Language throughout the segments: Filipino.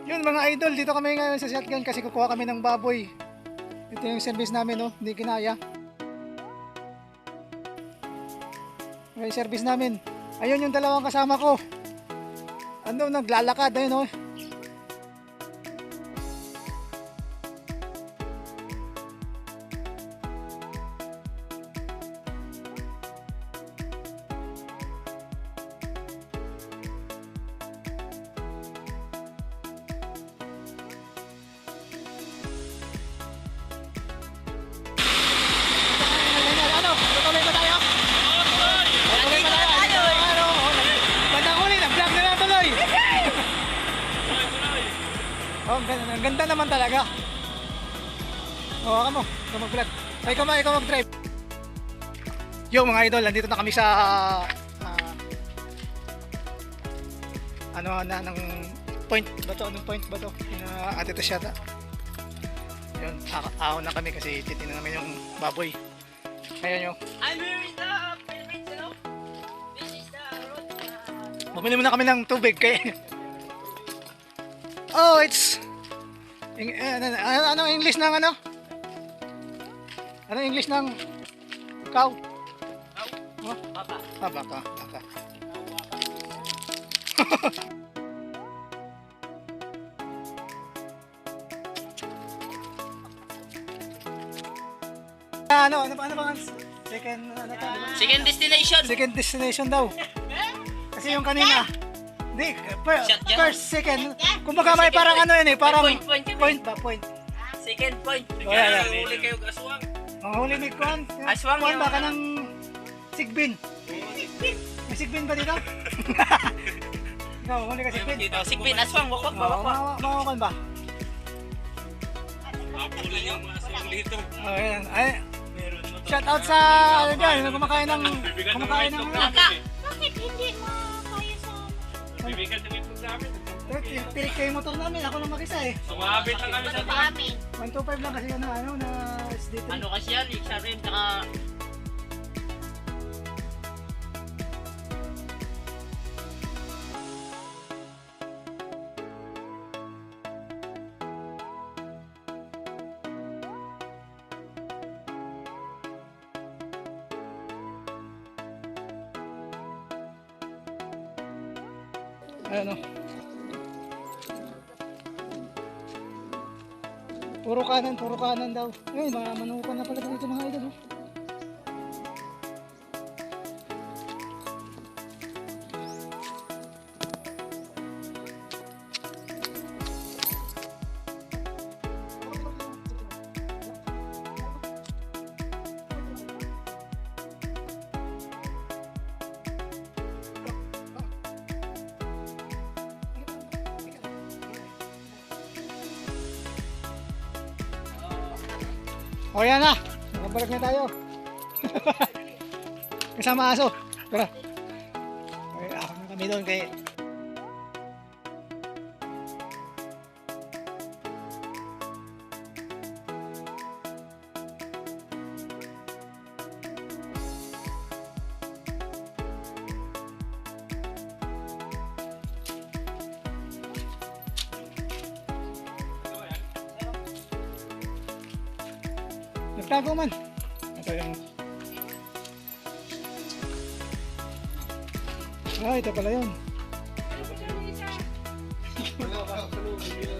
Yun mga idol, dito kami ngayon sa shotgun kasi kukuha kami ng baboy. Ito yung service namin, no? Hindi kinaya. Okay, service namin. Ayun yung dalawang kasama ko. Ano, naglalakad, ayun, no? Ano, tutuloy ba tayo? Tutuloy ba tayo? Ano, bandang huli, nag-vlog na lang tuloy. Oh, ang ganda naman talaga. Oh, hawakan mo, ikaw mag-vlog. Ay, ikaw mag-drive. Yo mga idol, nandito na kami sa ano na ng point ba to? Anong point ba to? Atito siya ta. Yun, ahon na kami kasi titingnan namin yung baboy. Ayan yung. I'm here in the Philippines, you know? This is the road. Bumili muna kami ng tubig kay. Oh, it's ano English ng ano? Ano English ng cow? Oh, Papa. baka. Ano ba ang second ano to? Second destination. Second destination daw. Kasi yung kanina. Hindi, Shotgun. first, second. Kumbaga may parang ano yun eh, parang Point. point. Second point. Oh, yeah. Huli kayo aswang. Ang huli ni Kwan. Aswang Kwan yun. baka ng sigbin. May sigbin ba dito? Ikaw, huli ka sigbin. Sigbin, aswang, wakwak, wakwak. Mawakan ba? Huli yung mga aswang dito. Oh, yan. Ay, shout out sa dyan, kumakain ng Bakit hindi makakaya sa... Bibigan namin po namin. tirik kayo motor namin, ako lang mag-isa eh. Sumabit lang kami sa Sa amin? 125 lang kasi yun na ano, na SD3. Ano kasi yan, isa rin, tsaka... Ano? Puro kanan daw. Ay, mga manukan na pala dito mga idol. Oh. O yan na, nakabalik na tayo. Kasama aso. Tara. Okay, ako na kami doon kay... Nagtago man. Ito yung... ito pala yun.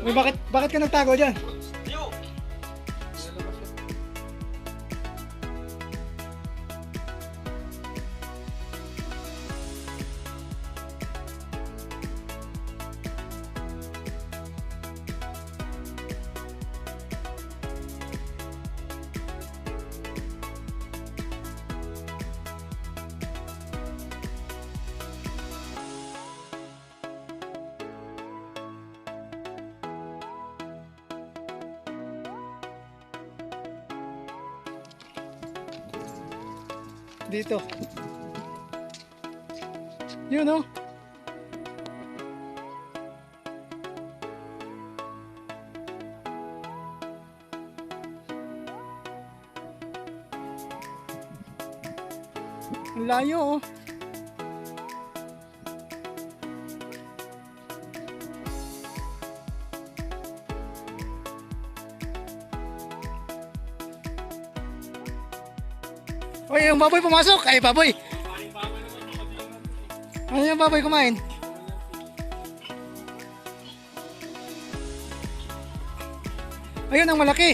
Uy, bakit ka nagtago dyan? Dito. Yun oh. Ang layo oh. Uy, yung baboy pumasok. Ay, baboy. Ano yung baboy kumain? Ayun ang malaki.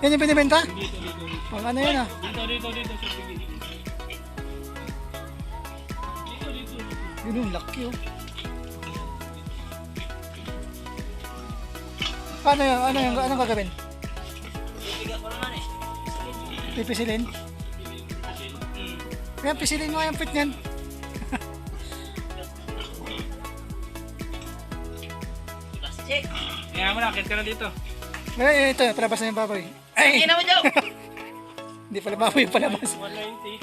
Yan yung binibenta? Pang ano yun ah? Dito. Yun yung laki oh. Paano yun? Anong gagawin? Bigat pa naman eh. Pipisilin? Kaya pisilin mo yung pit niyan. Plastic. Kaya mo na, akit ka na dito. Ay, ito, palabas na yung baboy. Ay! Ina mo daw. Hindi pala baboy yung palabas. 190.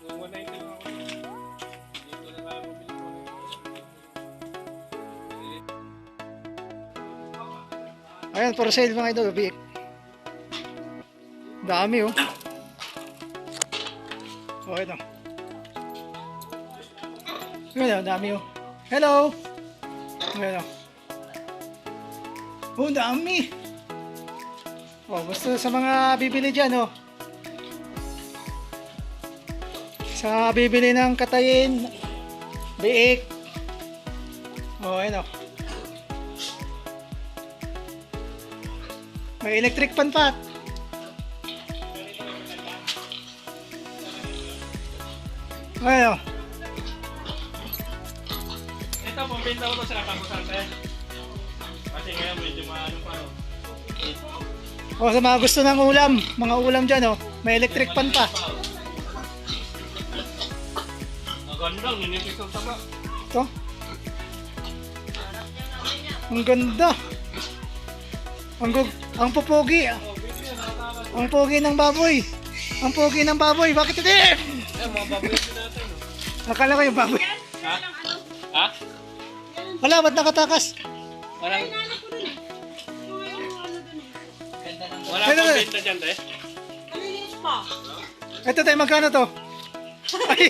190 lang ako. Dito na tayo mabili ko. Ayan, for sale mga idol, biik. Dami oh. Oh, ito. Ayan, dami oh. Hello! Ayan oh. Oh, dami! Oh, basta sa mga bibili dyan oh. Sa bibili ng katayin, biik. Oh, ayan oh. May electric pan pa. Ayan oh. Ito, pambenta ko to sa katapusan tayo. Kasi ngayon medyo maano pa. Oh, sa mga gusto ng ulam, mga ulam dyan oh. May electric pan pa. Maganda, ninipis ang taba. Ito. Ang ganda. Ang popogi. Ang pogi ng baboy. Ang pogi ng baboy. Bakit hindi? Eh, mga baboy natin. Akala ko yung baboy. Ha? Ha? Wala, ba't nakatakas? Walang... Wala Ito, pang benta dyan, te. Ito tayo, magkano to? Ay.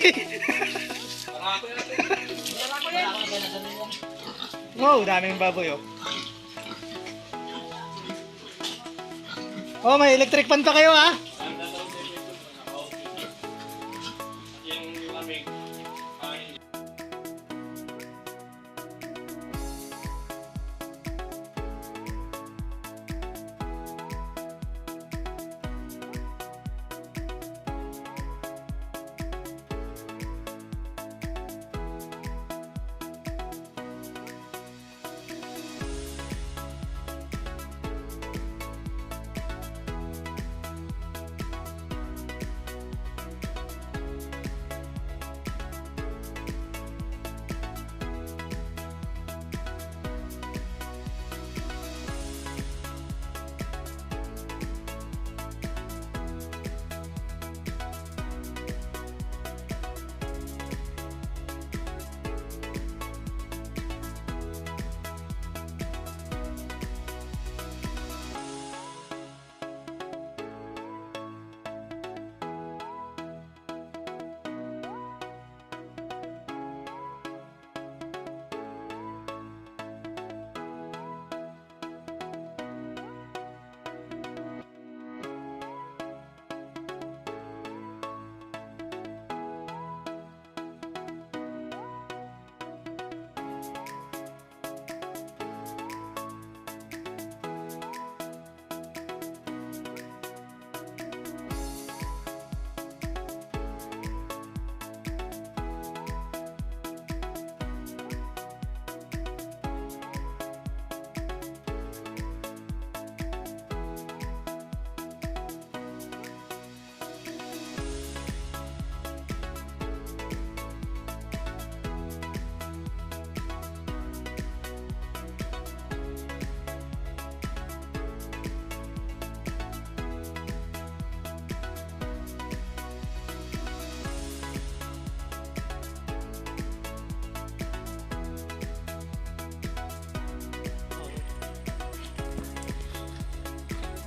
Wow, daming baboy oh. Oh, may electric pan pa kayo ha? Yung lamig. Ay,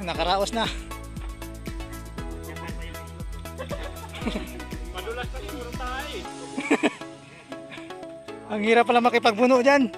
Nakaraos na. madulas na yung tayo. Ang hirap pala makipagbuno dyan.